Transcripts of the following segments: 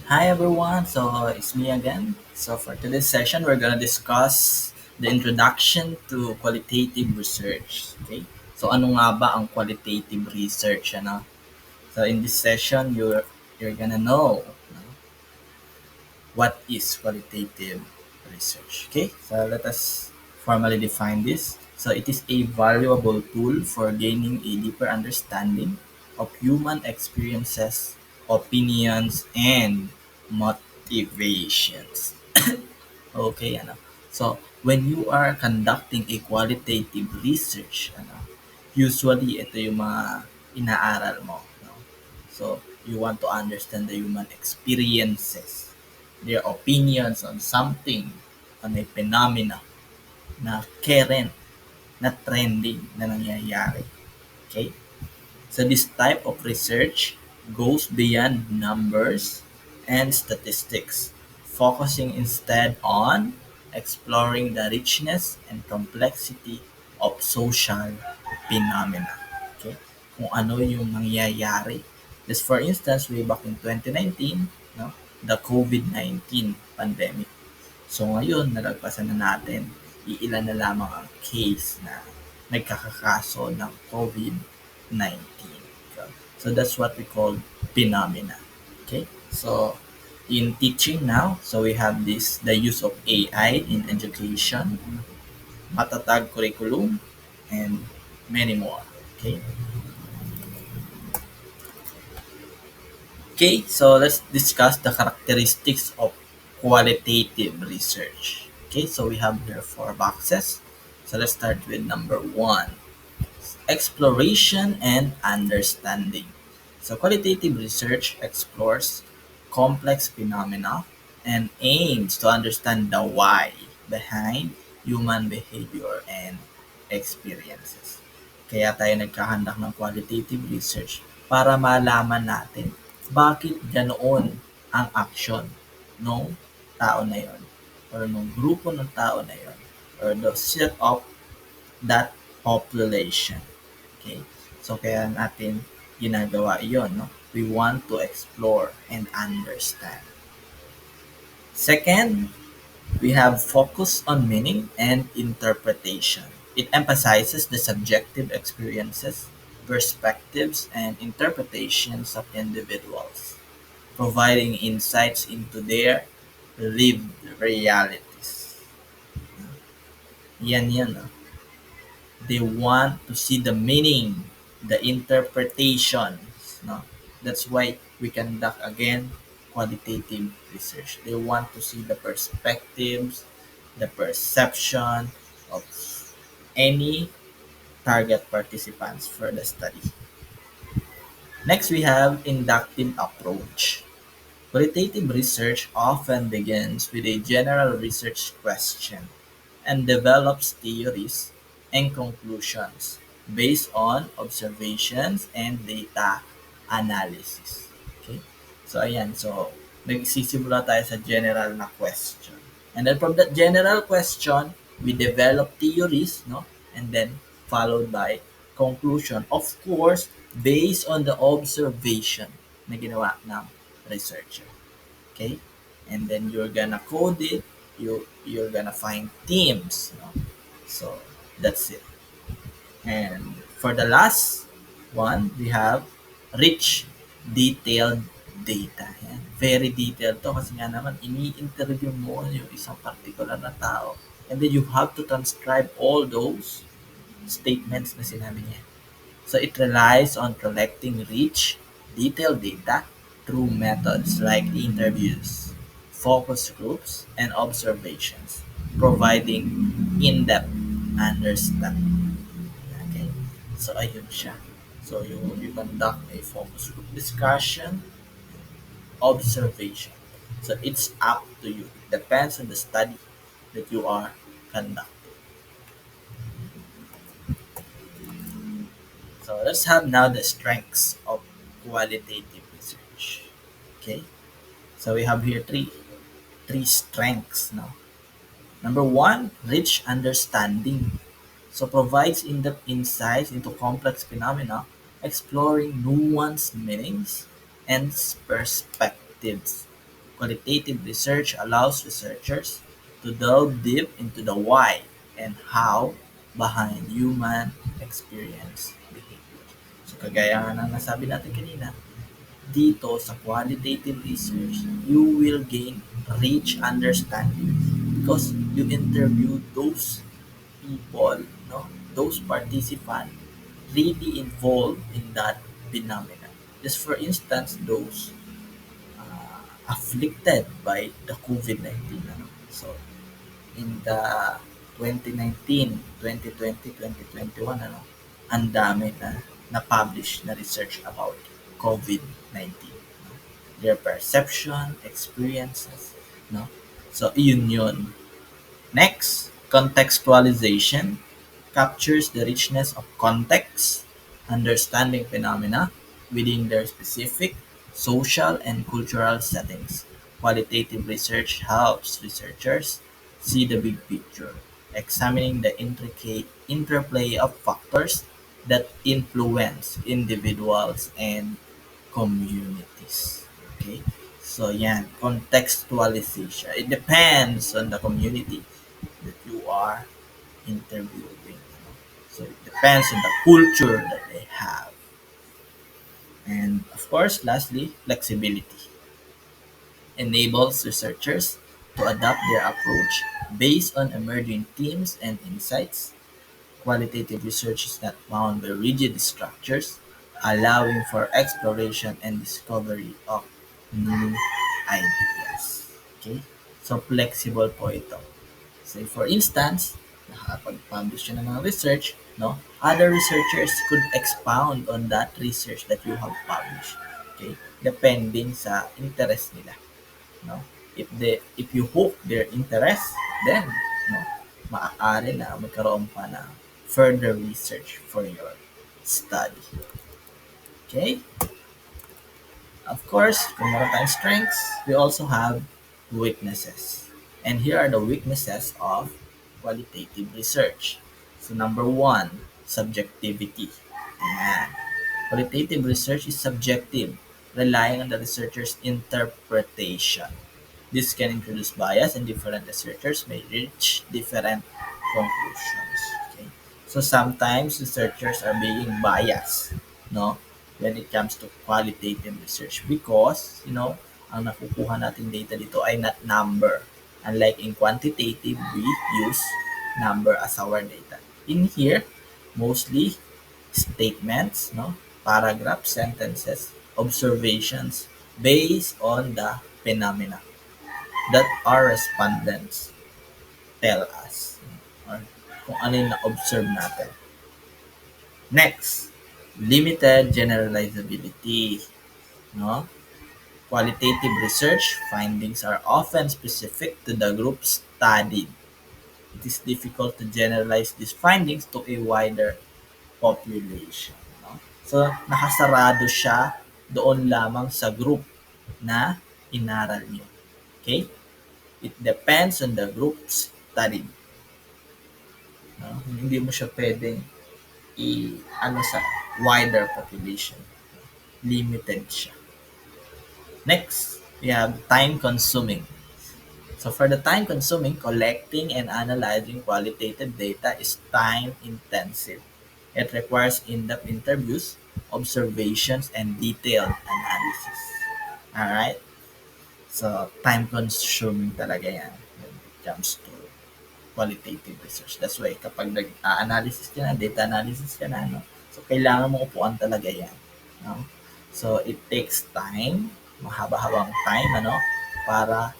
Hi everyone, so it's me again. So for today's session, we're gonna discuss the introduction to qualitative research. Okay, so ano nga ba ang qualitative research? Ano? So in this session, you're gonna know what is qualitative research. Okay, so let us formally define this. So it is a valuable tool for gaining a deeper understanding of human experiences, opinions, and motivations. Okay, ano. So, when you are conducting a qualitative research, usually ito yung mga inaaral mo. No? So, you want to understand the human experiences, their opinions on something, on a phenomena na current, na trending na nangyayari. Okay? So this type of research goes beyond numbers and statistics, focusing instead on exploring the richness and complexity of social phenomena. Okay? Kung ano yung nangyayari. Just for instance, way back in 2019, no, the COVID-19 pandemic. So ngayon, nalagpasan na natin, iilan na lamang ang case na nagkakakaso ng COVID-19. So that's what we call phenomena. Okay, so in teaching now, so we have this the use of AI in education, matatag curriculum, and many more. Okay, okay, so let's discuss the characteristics of qualitative research. Okay, so we have here four boxes. So let's start with number one, exploration and understanding. So qualitative research explores complex phenomena and aims to understand the why behind human behavior and experiences. Kaya tayo nagkahandak ng qualitative research para malaman natin bakit ganoon ang action ng tao na yon or ng grupo ng tao na yon or the set of that population. Okay? So kaya natin ginagawa iyon, no? We want to explore and understand. Second, we have focus on meaning and interpretation. It emphasizes the subjective experiences, perspectives, and interpretations of individuals, providing insights into their lived realities. Yan, no? They want to see the meaning, the interpretations. No? That's why we conduct again qualitative research. They want to see the perspectives, the perception of any target participants for the study. Next, we have inductive approach. Qualitative research often begins with a general research question and develops theories and conclusions based on observations and data analysis. Okay? So, ayan. So, nagsisimula tayo sa general na question. And then from that general question, we develop theories, no? And then followed by conclusion. Of course, based on the observation na ginawa ng researcher. Okay? And then you're gonna code it, you're gonna find themes. No? So that's it. And for the last one, we have rich, detailed data. Yan. Very detailed to kasi nga naman ini-interview mo yung isang particular na tao. And then you have to transcribe all those statements na sinabi niya. So it relies on collecting rich, detailed data through methods like interviews, focus groups, and observations, providing in-depth understanding. Okay? So ayun siya. So you conduct a focus group discussion, observation. So it's up to you. It depends on the study that you are conducting. So let's have now the strengths of qualitative research. Okay, so we have here three strengths now. Number one, rich understanding. So provides in-depth insights into complex phenomena, exploring nuanced meanings and perspectives. Qualitative research allows researchers to delve deep into the why and how behind human experience behavior. So kagaya nga ng nasabi natin kanina, dito sa qualitative research, you will gain rich understanding because you interview those people, no, those participants really involved in that phenomenon. Just for instance, those afflicted by the COVID-19. Ano? So, in the 2019, 2020, 2021, ano, ang dami na na-publish na research about COVID-19. No? Their perception, experiences, no? So, yun. Next, contextualization captures the richness of context, understanding phenomena within their specific social and cultural settings. Qualitative research helps researchers see the big picture, examining the intricate interplay of factors that influence individuals and communities. Okay? So yan, contextualization. It depends on the community that you are interviewing. So it depends on the culture that they have. And of course, lastly, flexibility enables researchers to adapt their approach based on emerging themes and insights. Qualitative research is not bound by rigid structures, allowing for exploration and discovery of new ideas. Okay? So flexible po ito. Say for instance, nakakapag-publish siya ng mga research, no? Other researchers could expound on that research that you have published. Okay? Depending sa interest nila, no? If you hook their interest, then no, maaari na magkaroon pa ng further research for your study. Okay? Of course, kung meron tayong strengths, we also have weaknesses. And here are the weaknesses of qualitative research. So number one, subjectivity. Ayan. Qualitative research is subjective, relying on the researcher's interpretation. This can introduce bias and different researchers may reach different conclusions. Okay? So sometimes researchers are being biased, no, when it comes to qualitative research because, ang nakukuha nating data dito ay not number. Unlike in quantitative, we use number as our data. In here, mostly statements, no, paragraphs, sentences, observations based on the phenomena that our respondents tell us or kung ano yung na-observe natin. Next, limited generalizability. No? Qualitative research findings are often specific to the group studied. It is difficult to generalize these findings to a wider population. No? So, nakasarado siya doon lamang sa group na inaral nyo. Okay? It depends on the group studied. No? Hindi mo siya pwedeng ano sa wider population. Limited siya. Next, we have time consuming. So for the time consuming, collecting and analyzing qualitative data is time intensive. It requires in-depth interviews, observations, and detailed analysis. Alright? So time consuming talaga yan when it comes to qualitative research. That's why kapag nag-analysis ka na, data analysis ka na, no? So, kailangan mo upuan talaga yan. No? So, it takes time, mahaba-habang time, para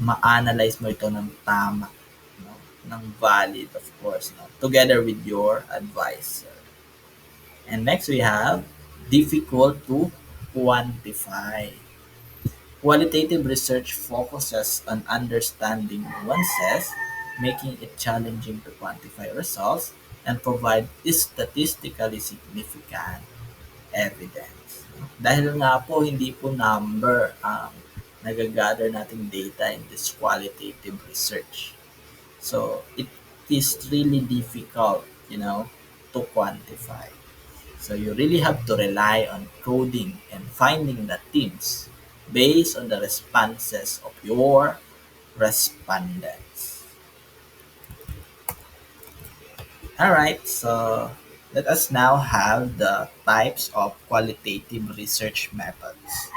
ma-analyze mo ito ng tama, no? Ng valid, of course, no? Together with your advisor. And next, we have difficult to quantify. Qualitative research focuses on understanding nuances, making it challenging to quantify results and provide statistically significant evidence. Dahil nga po hindi po number ang nagagather nating data in this qualitative research. So it is really difficult, to quantify. So you really have to rely on coding and finding the themes based on the responses of your respondents. All right, so let us now have the types of qualitative research methods.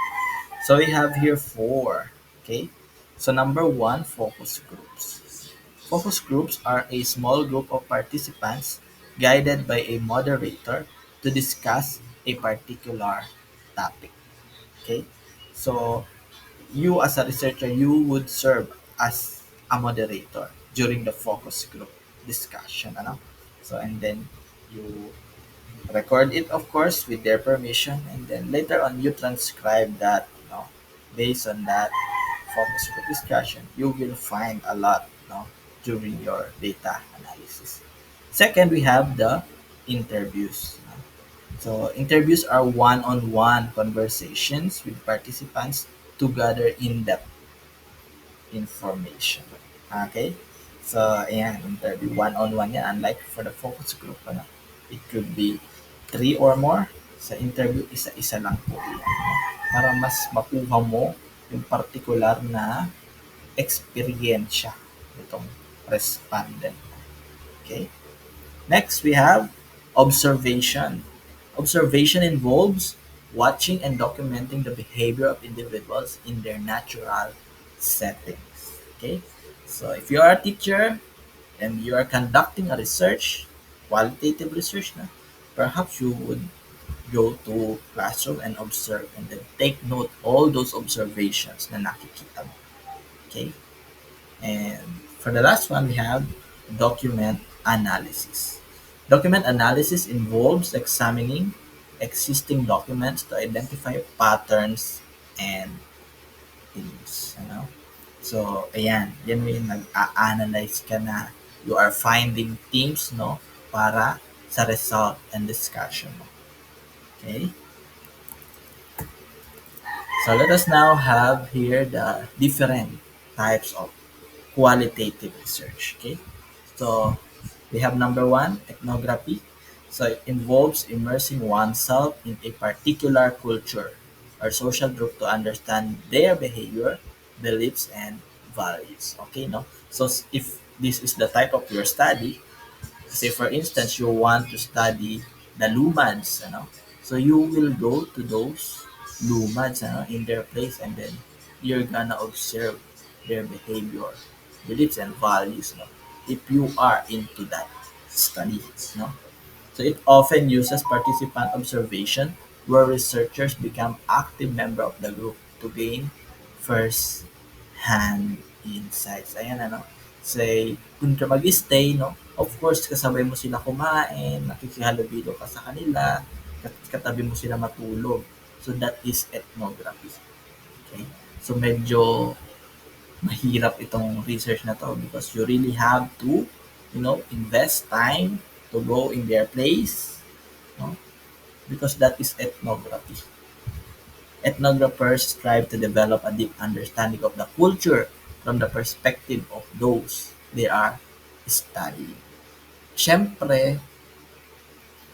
So we have here four. Okay, so number one, focus groups. Focus groups are a small group of participants guided by a moderator to discuss a particular topic. Okay, so you as a researcher, you would serve as a moderator during the focus group discussion, ano? So and then you record it, of course, with their permission, and then later on you transcribe that, based on that focus group discussion. You will find a lot, during your data analysis. Second, we have the interviews. So interviews are one-on-one conversations with participants to gather in-depth information. Okay? So, ayan, interview one-on-one yan. Unlike for the focus group, it could be three or more. Sa interview, isa-isa lang po yan. Para mas makuha mo yung particular na experience nitong respondent. Okay? Next, we have observation. Observation involves watching and documenting the behavior of individuals in their natural settings. Okay? So if you are a teacher and you are conducting a research, qualitative research, perhaps you would go to classroom and observe and then take note all those observations na nakikita mo. Okay? And for the last one, we have document analysis. Document analysis involves examining existing documents to identify patterns and themes. So, ayan, yan yung nag-a-analyze ka na you are finding themes, para sa result and discussion mo. Okay? So, let us now have here the different types of qualitative research. Okay? So, we have number one, ethnography. So it involves immersing oneself in a particular culture or social group to understand their behavior, beliefs, and values. Okay, no? So if this is the type of your study, say for instance, you want to study the Lumans, so you will go to those Lumans, in their place, and then you're gonna observe their behavior, beliefs, and values, if you are into that study, no? So it often uses participant observation where researchers become active member of the group to gain first-hand insights. Ayan Say, kung ka mag-stay, of course, kasabay mo sila kumain, nakikihalubilo ka sa kanila, katabi mo sila matulog. So that is ethnography. Okay? So medyo mahirap itong research na to because you really have to, invest time to go in their place, no? Because that is ethnography. Ethnographers strive to develop a deep understanding of the culture from the perspective of those they are studying. Siyempre,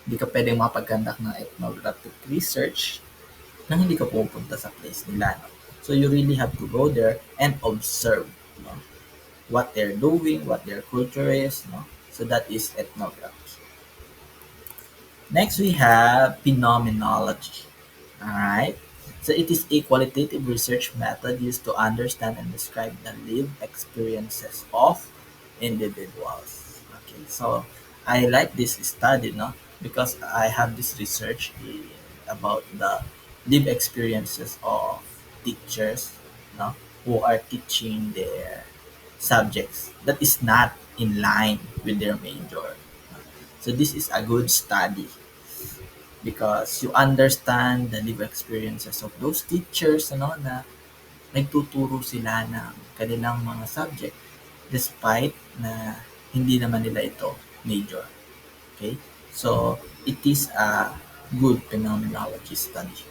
hindi ka pwedeng makapag-conduct ng ethnographic research nang hindi ka pupunta sa place nila. No? So you really have to go there and observe, what they're doing, what their culture is. So that is ethnography. Next, we have phenomenology. All right. So it is a qualitative research method used to understand and describe the lived experiences of individuals. Okay. So I like this study, because I have this research about the lived experiences of teachers, who are teaching their subjects that is not in line with their major. So this is a good study because you understand the live experiences of those teachers, na nagtuturo sila ng kanilang mga subject despite na hindi naman nila ito major. Okay? So, it is a good phenomenology study.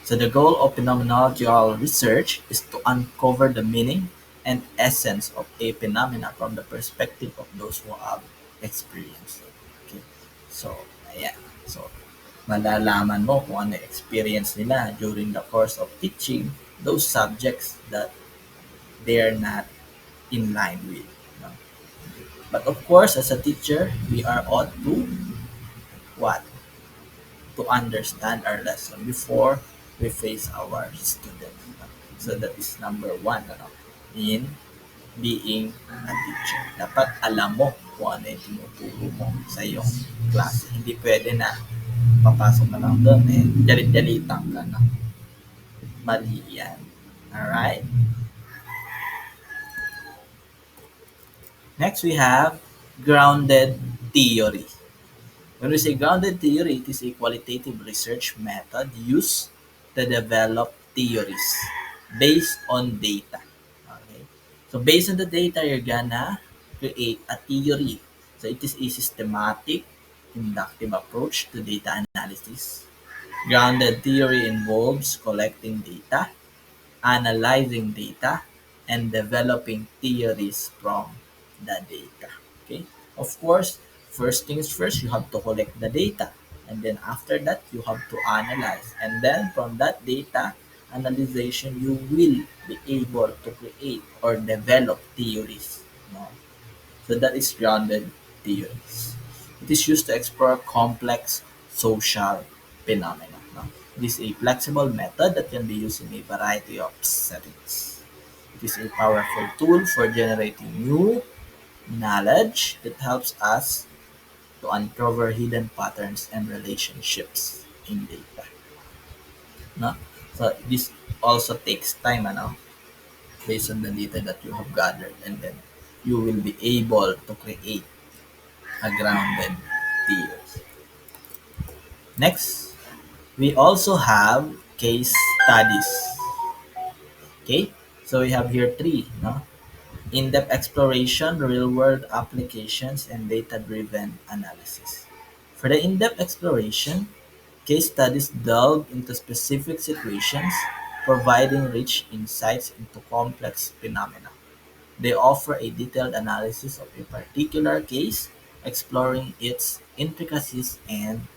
So, the goal of phenomenological research is to uncover the meaning and essence of a phenomena from the perspective of those who have experienced it. Okay? So, ayan. So, malalaman mo kung ano experience nila during the course of teaching those subjects that they are not in line with. No? But of course, as a teacher, we are ought to what? To understand our lesson before we face our students. No? So that is number one, ano, in being a teacher. Dapat alam mo kung ano yung tinuturo mo sa iyong klase. Hindi pwede na papasok ka lang doon, eh, dalit-dalitan ka na. Mali yan. Alright? Next, we have grounded theory. When we say grounded theory, it is a qualitative research method used to develop theories based on data. Okay? So based on the data, you're gonna create a theory. So it is a systematic, inductive approach to data analysis. Grounded theory involves collecting data, analyzing data, and developing theories from the data. Okay? Of course, first things first, you have to collect the data. And then after that, you have to analyze. And then from that data analyzation, you will be able to create or develop theories. No? So that is grounded theories. It is used to explore complex social phenomena. No? It is a flexible method that can be used in a variety of settings. It is a powerful tool for generating new knowledge that helps us to uncover hidden patterns and relationships in data. No? So this also takes time, ano, based on the data that you have gathered, and then you will be able to create a grounded theory. Next, we also have case studies. Okay, so we have here three. No? In-depth exploration, real-world applications, and data-driven analysis. For the in-depth exploration, case studies delve into specific situations, providing rich insights into complex phenomena. They offer a detailed analysis of a particular case, exploring its intricacies and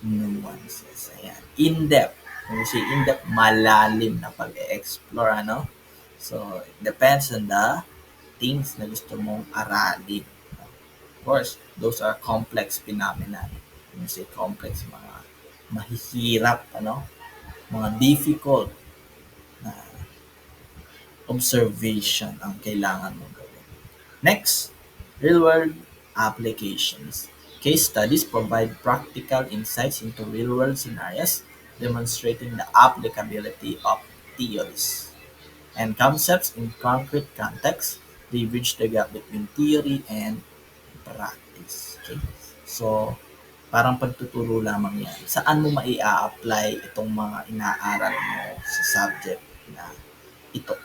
nuances. Ayan. In-depth. When we say in-depth, malalim na pag-explore, ano? So, it depends on the things na gusto mong aralin. Of course, those are complex phenomena. When we say complex, mga mahihirap, ano? Mga difficult na observation ang kailangan mong gawin. Next, real-world applications. Case studies provide practical insights into real-world scenarios, demonstrating the applicability of theories and concepts in concrete contexts. They bridge the gap between theory and practice. Okay? So, parang pagtuturo lamang yan. Saan mo mai-apply itong mga inaaral mo sa subject na ito?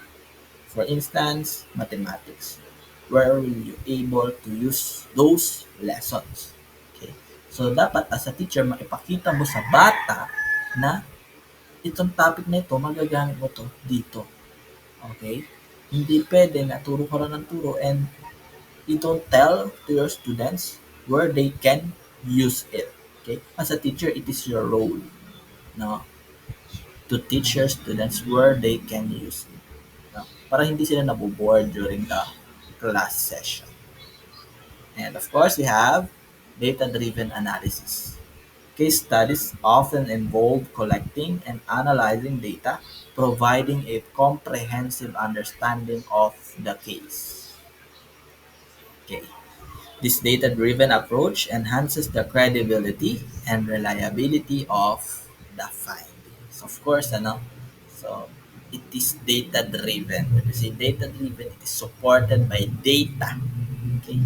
For instance, mathematics. Where will you able to use those lessons? Okay. So, dapat as a teacher, maipakita mo sa bata na itong topic na ito, magagamit mo to dito. Okay? Hindi pwede na turo ka lang ng turo and you don't tell to your students where they can use it. Okay? As a teacher, it is your role, no, to teach your students where they can use it. No? Para hindi sila naboboard during the class session. And of course, we have data-driven analysis. Case studies often involve collecting and analyzing data, providing a comprehensive understanding of the case. Okay. This data-driven approach enhances the credibility and reliability of the findings. Of course, ano? So, it is data-driven. When we say data-driven, it is supported by data. Okay.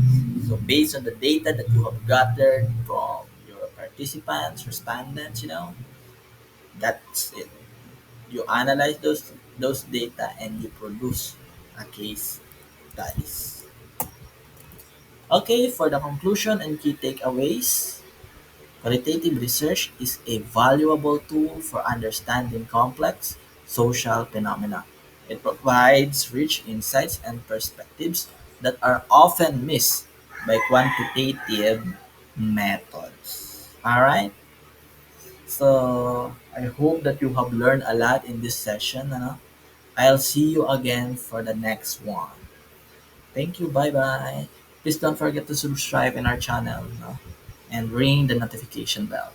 So, based on the data that you have gathered from your participants, respondents, that's it. You analyze those data and you produce a case studies. Okay, for the conclusion and key takeaways, qualitative research is a valuable tool for understanding complex social phenomena. It provides rich insights and perspectives that are often missed by quantitative methods. Alright? So, I hope that you have learned a lot in this session. Ano? I'll see you again for the next one. Thank you. Bye bye. Please don't forget to subscribe in our channel, no? And ring the notification bell.